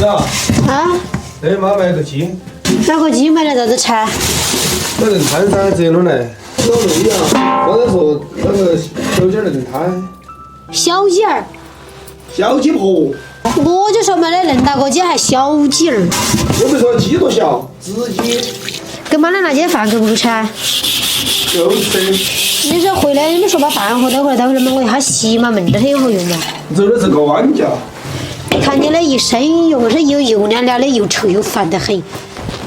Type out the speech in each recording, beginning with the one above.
呀，啊，哎妈买个鸡，哪个鸡买来咋子吃？那个摊噻，这种来。小妹呀，刚才说那个小鸡儿那个摊，小鸡儿，小鸡婆，我就说嘛，那恁大个鸡还小鸡儿，又不说鸡多小，子鸡给妈的那些饭够不够吃？够吃。你说回来，你们说把饭盒带回来，带回来嘛，我一下洗嘛，闷得很好用嘛。走的是个碗架，看你那一身油，是油油亮亮的，又臭又烦得很。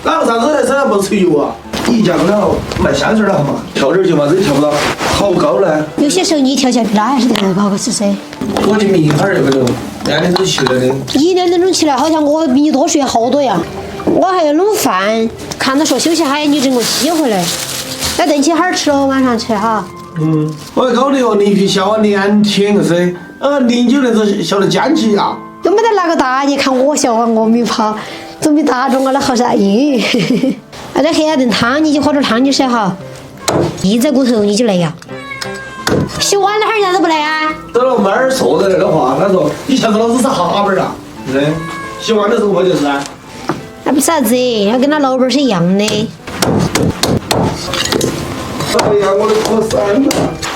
哪个啥子在身上不出油啊？一降了卖香水了好嘛？跳点儿就嘛，这跳不到，好高呢。有些时候你跳起来比那还是得高个是噻。我就迷哈儿那个都，2点钟起来的。1点钟起来，好像我比你多睡好多呀。我还要弄饭，看到说休息哈，你整个鸡回来，再等起哈儿吃了，晚上吃哈。我还搞的哟，邻居笑我2天个噻，邻居那子笑得尖起呀。又没得哪个打你，看我笑话我没怕，总比打中我的好噻。咦，那这黑暗炖汤，你就喝点汤就噻哈。一在骨头你就来呀。洗碗的哈儿人家都不来啊。等了妹儿说的那个话，他说你像是老子是哈本儿啊，是的。洗碗的时候我就是啊。那不是啥子，要跟他老板是一样的。哎呀，我的可酸了。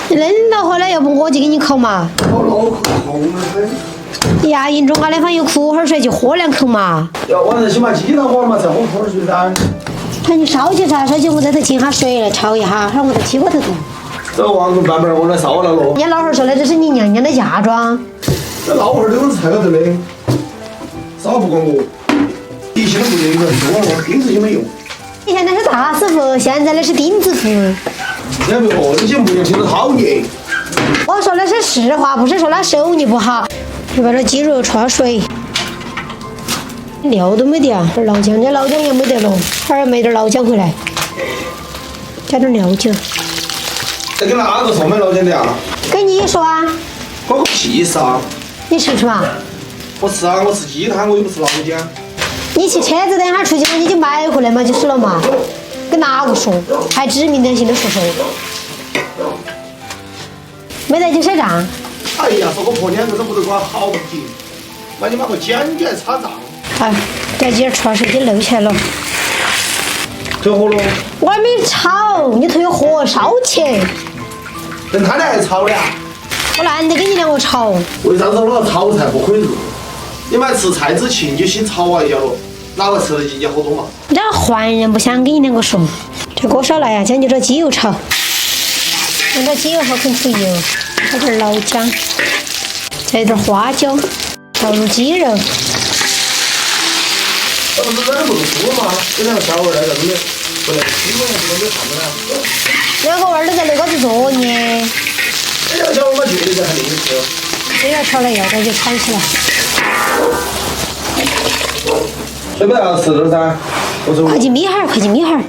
你冷了回来，要不我就给你烤嘛。我脑壳痛了噻。牙龈中啊那方有苦哈水就喝2口嘛。要晚上先把鸡汤喝嘛，再喝口水噻。那你烧起噻，烧起我再进下水来焯一下，让我在鸡窝头炖。这王公半辈儿我来烧了咯。人家老汉儿说的这是你娘娘的嫁妆。这老汉儿都是菜高头的，烧不过我，一心都不愿意说我，钉子就没用。以前那是大师傅，现在那是钉子户。你还没喝，你节目又听着讨厌。我说的是实话，不是说他手艺不好。你把这鸡肉焯水，料都没得啊，这老姜，这老姜也没得了，哈儿没点老姜回来，加点料酒。再给哪个说买老姜的啊？跟你说啊，关个屁事啊！你吃不吃嘛？我吃啊，我吃鸡汤，我又不吃老姜。你骑车子等下出去了，你就买回来嘛，就是了嘛。跟哪个说？还指名道姓的说谁？没得就赊账。哎呀，说个破2个都不得管好紧，把你妈个剪剪擦账。哎，这鸡儿焯水就漏起来了。退火了。我还没炒，你退火烧起。等他俩还炒的啊？我懒得跟你两个吵。为啥子那个炒菜不可以热？你买吃菜之前就先炒一下咯，哪个吃得进去好多嘛？这坏人不想跟你两个说。这锅烧来呀，将就着鸡油炒。用这鸡油好肯出油，加点老姜，再一点花椒，倒入鸡肉。那不是在那不是猪吗？这两个小娃儿在这里，不来鸡嘛，这都没看到呢。两个娃儿都在那个子作业。这两个小娃儿嘛，绝对在还零食。这要炒了药膏就铲起来。水不要吃点噻，我走。快去咪哈儿，快去咪哈儿。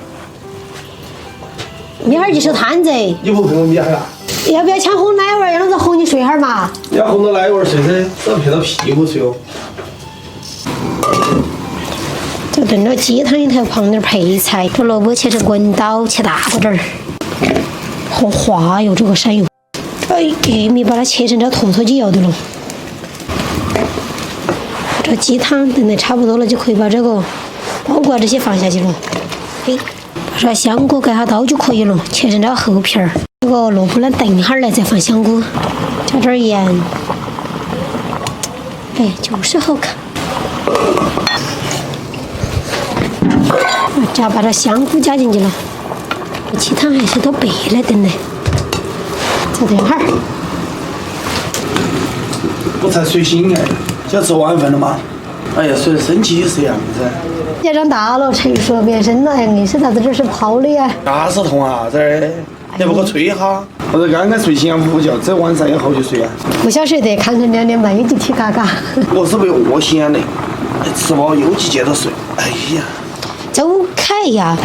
咪哈儿就收摊子。你不陪我米哈啊？要不要抢哄奶娃儿？让老子哄你睡哈儿嘛。你要哄到奶娃儿睡噻，只要配到屁股睡哦。这炖了鸡汤里头放点配菜，这萝卜切成滚刀，切大个点儿。好滑哟，这个山药。这玉米把它切成这坨坨就要得了。这鸡汤炖得差不多了，就可以把这个包裹这些放下去了。嘿，把这香菇盖下刀就可以了，切成这个厚片儿。这个萝卜呢，等一会儿来再放香菇，加点盐。哎，就是好看。把这香菇加进去了，鸡汤还是到白来炖的。再等一会儿。我才睡醒哎，想吃晚饭了吗？哎呀，睡得生气是样子。家长大了，成熟变身了，硬是啥子这是泡的呀？牙齿痛啊，这儿你不给我吹哈？我这刚刚睡醒午觉，这晚上要好久睡啊？不晓睡得，看看两点半又就踢嘎嘎。我是被饿醒的，吃饱又去接着睡。哎呀，走开呀！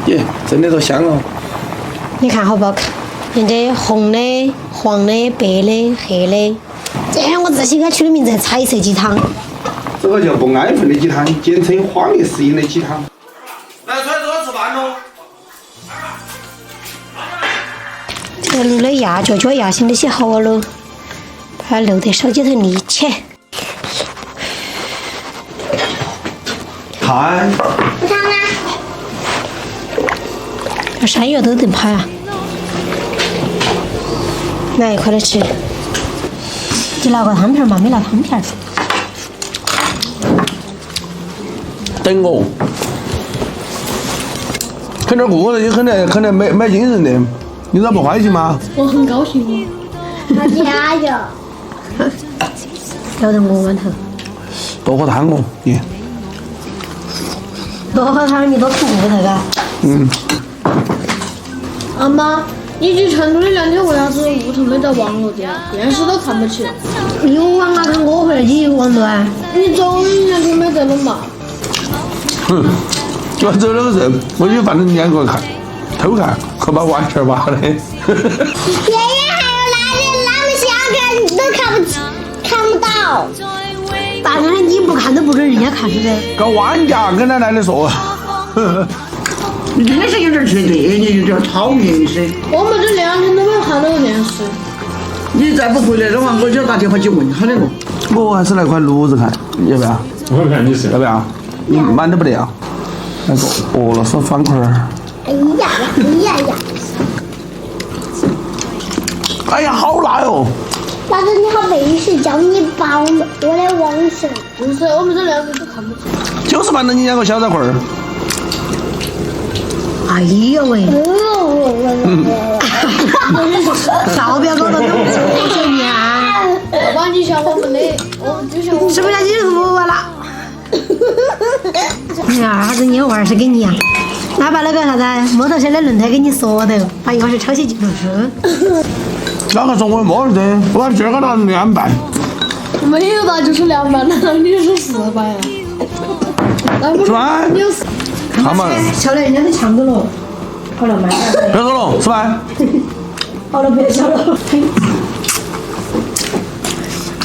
耶，真的都香哦。你看好不好看？人这红的、黄的、白的、黑的，这样我自己给它取的名字彩色鸡汤。这个叫不安分的鸡汤，简称荒野适应的鸡汤。来，出来给我吃饭喽！这个卤的鸭脚脚牙心都洗好了，把它漏得手机头立起。烫。不烫啊。这山药都炖趴啊！来，快来吃。你拿个汤片嘛？没拿汤片。等我。肯定过日子肯定没精神的，你咋不欢喜吗？我很高兴哦。加油！要得我碗头。多喝汤哦，你。多喝汤你多吃骨头嘎。嗯。阿妈，你去成都的2天为啥子屋头没得网络的？电视都看不起。有网啊，看我回来就有网络啊。你走2天没得了嘛？哼，我走了个事，我就放你2个看，偷看，可把完全扒的。爷爷还有男人那么小看你都看不到。大人你不看都不准人家看是的。搞玩家跟他奶奶说。你真的是有点缺德，你有点讨厌噻。我们这2天都没看到过电视。你再不回来的话，我就要打电话去问他那个。我还是来块炉子看，要不要？我看你是要不要？你满都不得啊？那个俄罗斯方块儿。哎呀呀！哎呀，好辣哟！大哥你好背时叫你把我的网绳。不是，我们这2天都看不起。就是拌了你2个小菜块儿。哎呀喂！照片搞得都不成面。要不你像我们的，就像我们。吃不下去就不玩了。哎呀，啥子你娃儿是给你啊？那把那个啥子摩托车的轮胎给你锁的，把一会儿是抄起进入车。哪个说我摩托车？我今儿个拿2百。没有的，就是200，那你是400啊？是吧？你有看嘛，晓得人家都抢走了，好了卖了。别说了，是吧？好了，别笑了。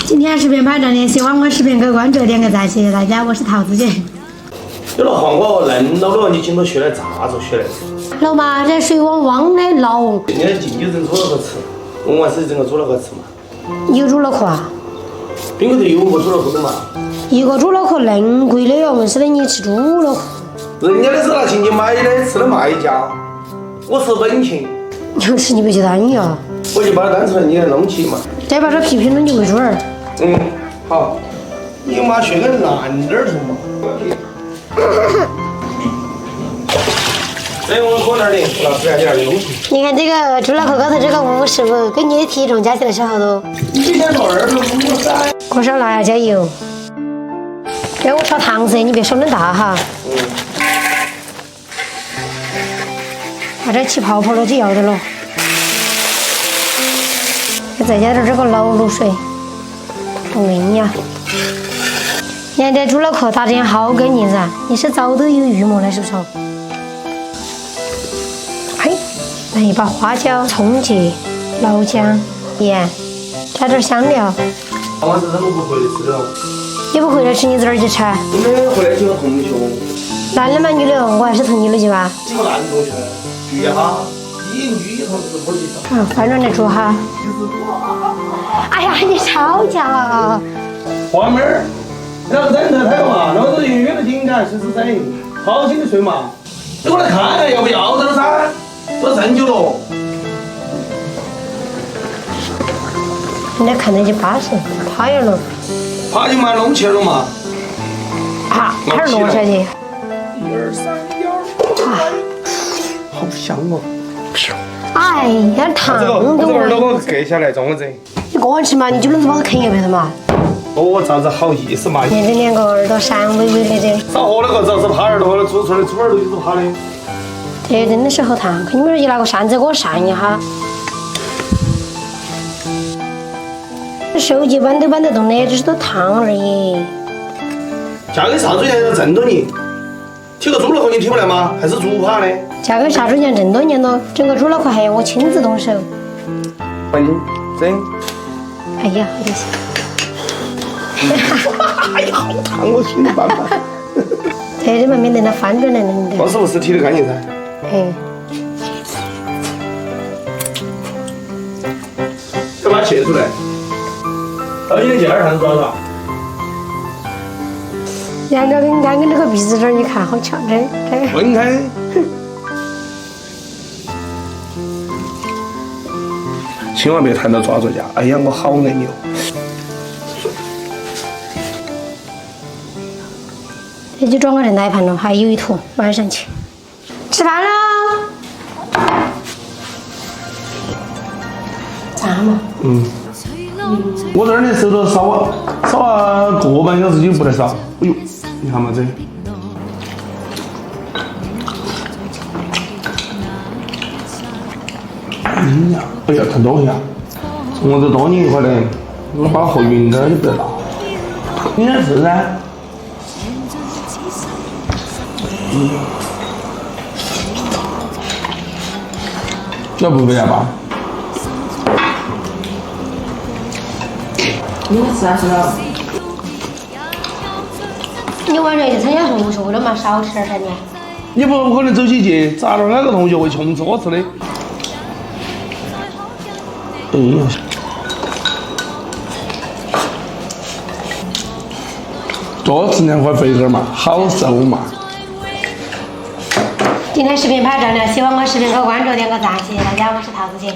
今天视频拍这里，喜欢我视频给关注点个赞，谢谢大家，我是桃子姐。有了换我嫩老了，你今头学来咋子学来？老妈，这水汪的老，今天进酒人煮了个吃，问完是整个煮了个吃嘛？有煮脑壳啊？冰柜头有我煮了个的嘛？一个煮脑壳恁贵的哟，问是的你吃猪脑壳？人家的是拿钱去买的，吃的卖家，我是本钱，你要吃你别去单呀。我就把它当成你来弄起嘛。再把这皮皮弄进喂猪儿。好，你妈学个烂点儿头嘛。哎，我喝点儿的，我拿吃点儿的东西。你看这个猪脑壳高头这个55，跟你的体重加起来是好多？你今天做2.5噻。锅烧辣要加油。给我炒糖色，你别说恁大哈。把这起泡泡了就要得了。再加点这个老卤水，好硬呀！你看这猪脑壳打得好干净噻，你是早都有预谋了是不是？嘿，来一把花椒、葱节、老姜、盐，加点香料。我是怎么不回来吃的？你不回来吃，你在哪儿去吃？你们回来几个同学？男的吗？女的？我还是同你的去吧。几个男同学？聚一下，女同事不去上。翻转来煮哈。哎呀，你吵架！花妹儿，那个在那拍嘛，那个约了紧赶是噻，好心的睡嘛。你过来看看要不要得了噻，都这久了。人家看着就巴适，趴下了，爬就嘛弄起来了嘛。啪，开始落下去。 1、2、3、1，好香哦！哎呀，烫这个的味儿都给我。我割下来，装我这。你个人吃嘛，你就能把它啃一遍的嘛。哦，咋子好意思嘛？看这两个耳朵闪微微的这，少喝那个，只是趴耳朵，煮出来猪耳朵就是趴的。这真的是好烫。看你们这就拿个扇子给我扇一下。手机搬都搬得动的，只是都烫而已。价格啥子钱挣多年？体个猪脑壳你体不来吗？还是猪扒呢？嫁给杀猪娘挣多年了，整个猪脑壳还要我亲自动手。本真。哎呀，好恶心！哎呀，好烫，我心里办法。这嘛免得它翻转来弄的。我是不是体得干净噻？哎，要把它切出来。到你的劲儿上抓抓。杨哥跟安跟这个鼻子这儿，你看好强，这分开。千万别谈到抓住家！哎呀，我好爱你哦！这就装个人奶盘了，还有一坨，晚上去吃饭了。咋嘛？我这儿的手都烧了个半小时就不得烧。哎呦，你看嘛这。哎呀，看多一下，我这多年一块的，我把和匀点儿就不得了。你也是噻。要不要吧？你们吃啊吃了？你晚上去参加同学会了嘛？少吃点噻你。你不可能走起去，咋了？哪个同学会穷吃我吃的？哎呀！多吃2块肥根嘛，好瘦嘛。今天视频拍这了，喜欢我视频可关注点个赞，谢谢大家，我是桃子姐。